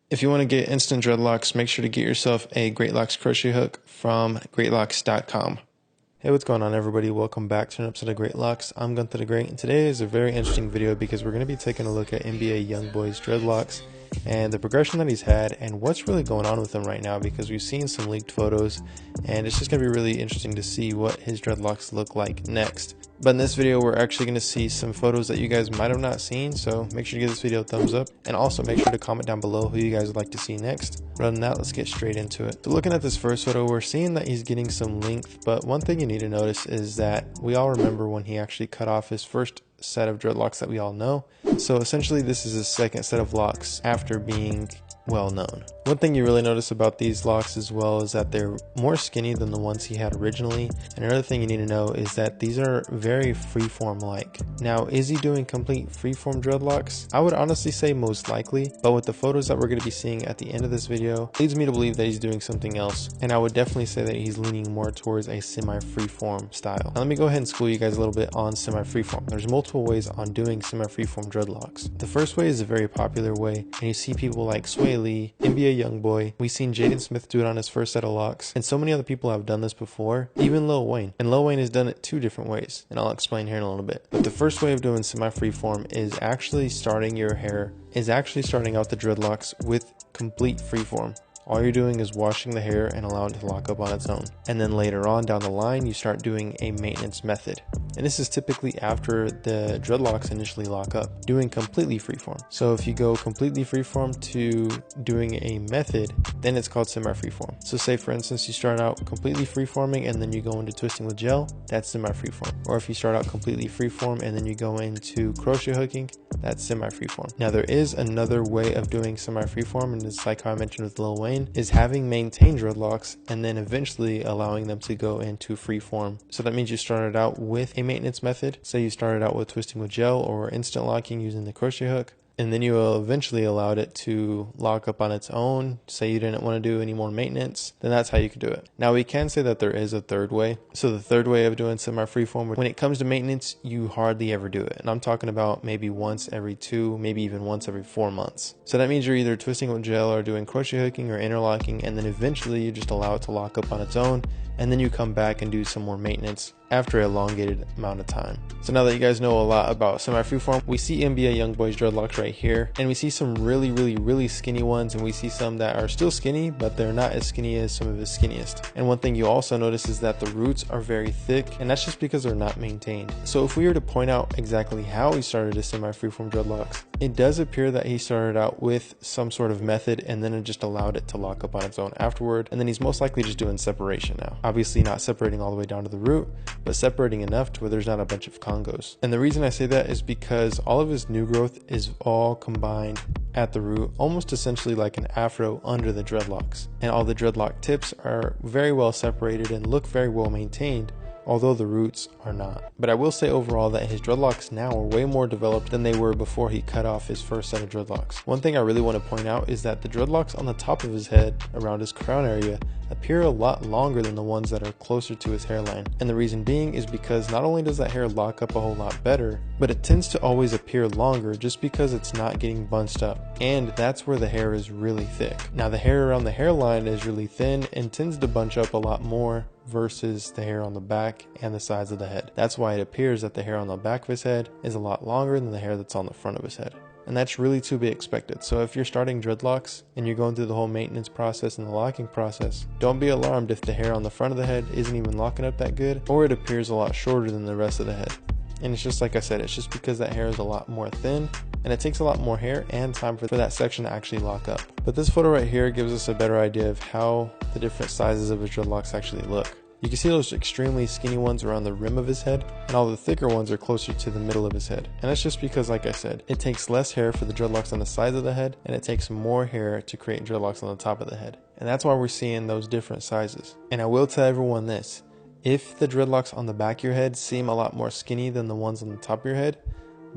If you want to get instant dreadlocks, make sure to get yourself a Great Locks crochet hook from greatlocks.com. Hey, what's going on everybody? Welcome back to an episode of Great Locks. I'm Gunther the Great, and today is a very interesting video because we're going to be taking a look at NBA Youngboy's dreadlocks and the progression that he's had and what's really going on with him right now, because we've seen some leaked photos and it's just going to be really interesting to see what his dreadlocks look like next. But in this video, we're actually going to see some photos that you guys might have not seen, so make sure to give this video a thumbs up and also make sure to comment down below who you guys would like to see next. But other than that, let's get straight into it. So looking at this first photo, we're seeing that he's getting some length, but one thing you need to notice is that we all remember when he actually cut off his first set of dreadlocks that we all know. So essentially this is his second set of locks after being well known. One thing you really notice about these locks as well is that they're more skinny than the ones he had originally. And another thing you need to know is that these are very freeform like. Now, is he doing complete freeform dreadlocks? I would honestly say most likely, but with the photos that we're going to be seeing at the end of this video, leads me to believe that he's doing something else. And I would definitely say that he's leaning more towards a semi-freeform style. Now let me go ahead and school you guys a little bit on semi-freeform. There's multiple ways on doing semi-freeform dreadlocks. The first way is a very popular way, and you see people like Sway Lee, NBA Youngboy. We've seen Jaden Smith do it on his first set of locks, and so many other people have done this before, even Lil Wayne. And Lil Wayne has done it two different ways, and I'll explain here in a little bit. But the first way of doing semi-freeform is actually starting out the dreadlocks with complete freeform. All you're doing is washing the hair and allowing it to lock up on its own. And then later on down the line, you start doing a maintenance method. And this is typically after the dreadlocks initially lock up, doing completely freeform. So if you go completely freeform to doing a method, then it's called semi-freeform. So say for instance, you start out completely freeforming and then you go into twisting with gel, that's semi-freeform. Or if you start out completely freeform and then you go into crochet hooking, that's semi-freeform. Now there is another way of doing semi-freeform, and it's like how I mentioned with Lil Wayne, is having maintained dreadlocks and then eventually allowing them to go into freeform. So that means you started out with a maintenance method. Say you started out with twisting with gel or instant locking using the crochet hook, and then you eventually allowed it to lock up on its own. Say you didn't want to do any more maintenance, then that's how you could do it. Now we can say that there is a third way. So the third way of doing semi-freeform, when it comes to maintenance, you hardly ever do it. And I'm talking about maybe once every 2, maybe even once every 4 months. So that means you're either twisting with gel or doing crochet hooking or interlocking, and then eventually you just allow it to lock up on its own, and then you come back and do some more maintenance after an elongated amount of time. So now that you guys know a lot about semi-freeform, we see NBA Youngboy's dreadlocks right here, and we see some really skinny ones, and we see some that are still skinny, but they're not as skinny as some of his skinniest. And one thing you also notice is that the roots are very thick, and that's just because they're not maintained. So if we were to point out exactly how he started his semi-freeform dreadlocks, it does appear that he started out with some sort of method and then it just allowed it to lock up on its own afterward, and then he's most likely just doing separation now. Obviously not separating all the way down to the root, but separating enough to where there's not a bunch of congos. And the reason I say that is because all of his new growth is all combined at the root, almost essentially like an afro under the dreadlocks. And all the dreadlock tips are very well separated and look very well maintained, although the roots are not. But I will say overall that his dreadlocks now are way more developed than they were before he cut off his first set of dreadlocks. One thing I really want to point out is that the dreadlocks on the top of his head, around his crown area, appear a lot longer than the ones that are closer to his hairline. And the reason being is because not only does that hair lock up a whole lot better, but it tends to always appear longer just because it's not getting bunched up. And that's where the hair is really thick. Now the hair around the hairline is really thin and tends to bunch up a lot more versus the hair on the back and the sides of the head. That's why it appears that the hair on the back of his head is a lot longer than the hair that's on the front of his head. And that's really to be expected. So if you're starting dreadlocks and you're going through the whole maintenance process and the locking process, don't be alarmed if the hair on the front of the head isn't even locking up that good, or it appears a lot shorter than the rest of the head. And it's just like I said, it's just because that hair is a lot more thin and it takes a lot more hair and time for that section to actually lock up. But this photo right here gives us a better idea of how the different sizes of his dreadlocks actually look. You can see those extremely skinny ones around the rim of his head, and all the thicker ones are closer to the middle of his head. And that's just because, like I said, it takes less hair for the dreadlocks on the sides of the head, and it takes more hair to create dreadlocks on the top of the head. And that's why we're seeing those different sizes. And I will tell everyone this, if the dreadlocks on the back of your head seem a lot more skinny than the ones on the top of your head,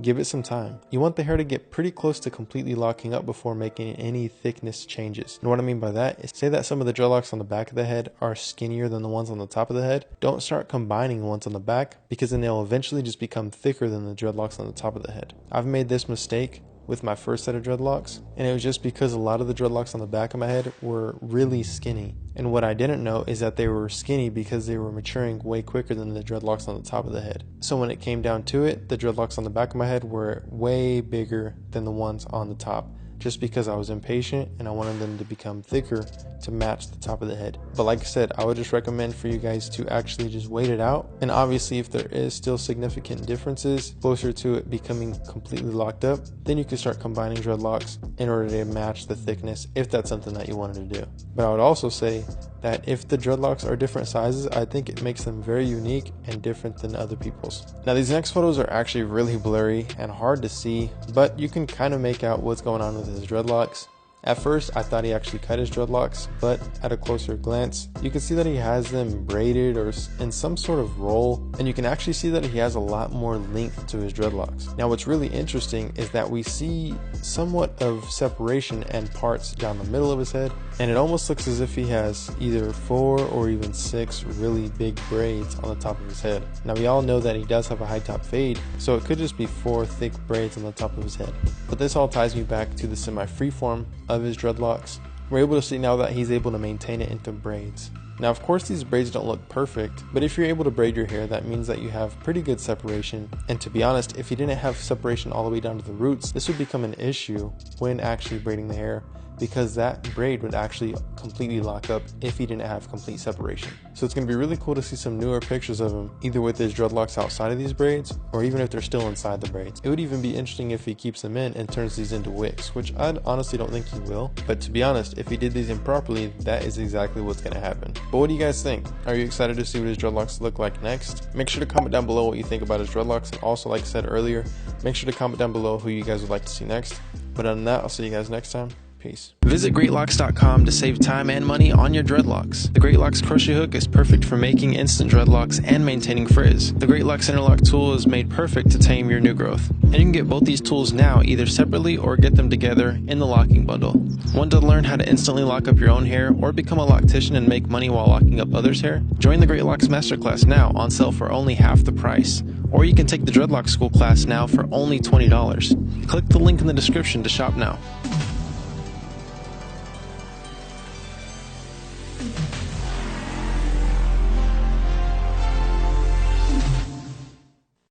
give it some time. You want the hair to get pretty close to completely locking up before making any thickness changes. And what I mean by that is, say that some of the dreadlocks on the back of the head are skinnier than the ones on the top of the head. Don't start combining the ones on the back, because then they'll eventually just become thicker than the dreadlocks on the top of the head. I've made this mistake with my first set of dreadlocks, and it was just because a lot of the dreadlocks on the back of my head were really skinny. And what I didn't know is that they were skinny because they were maturing way quicker than the dreadlocks on the top of the head. So when it came down to it, the dreadlocks on the back of my head were way bigger than the ones on the top, just because I was impatient and I wanted them to become thicker to match the top of the head. But like I said, I would just recommend for you guys to actually just wait it out. And obviously if there is still significant differences closer to it becoming completely locked up, then you can start combining dreadlocks in order to match the thickness if that's something that you wanted to do. But I would also say that if the dreadlocks are different sizes, I think it makes them very unique and different than other people's. Now these next photos are actually really blurry and hard to see, but you can kind of make out what's going on with his dreadlocks. At first, I thought he actually cut his dreadlocks, but at a closer glance, you can see that he has them braided or in some sort of roll, and you can actually see that he has a lot more length to his dreadlocks. Now, what's really interesting is that we see somewhat of separation and parts down the middle of his head, and it almost looks as if he has either 4 or even 6 really big braids on the top of his head. Now, we all know that he does have a high top fade, so it could just be 4 thick braids on the top of his head. But this all ties me back to the semi-free form of his dreadlocks. We're able to see now that he's able to maintain it into braids. Now of course these braids don't look perfect, but if you're able to braid your hair, that means that you have pretty good separation. And to be honest, if you didn't have separation all the way down to the roots, this would become an issue when actually braiding the hair, because that braid would actually completely lock up if he didn't have complete separation. So it's going to be really cool to see some newer pictures of him, either with his dreadlocks outside of these braids, or even if they're still inside the braids. It would even be interesting if he keeps them in and turns these into wigs, which I honestly don't think he will. But to be honest, if he did these improperly, that is exactly what's going to happen. But what do you guys think? Are you excited to see what his dreadlocks look like next? Make sure to comment down below what you think about his dreadlocks, and also, like I said earlier, make sure to comment down below who you guys would like to see next. But other than that, I'll see you guys next time. Peace. Visit greatlocks.com to save time and money on your dreadlocks. The Great Locks crochet hook is perfect for making instant dreadlocks and maintaining frizz. The Great Locks interlock tool is made perfect to tame your new growth. And you can get both these tools now either separately or get them together in the locking bundle. Want to learn how to instantly lock up your own hair or become a loctician and make money while locking up others' hair? Join the Great Locks Masterclass now, on sale for only half the price. Or you can take the Dreadlock School class now for only $20. Click the link in the description to shop now.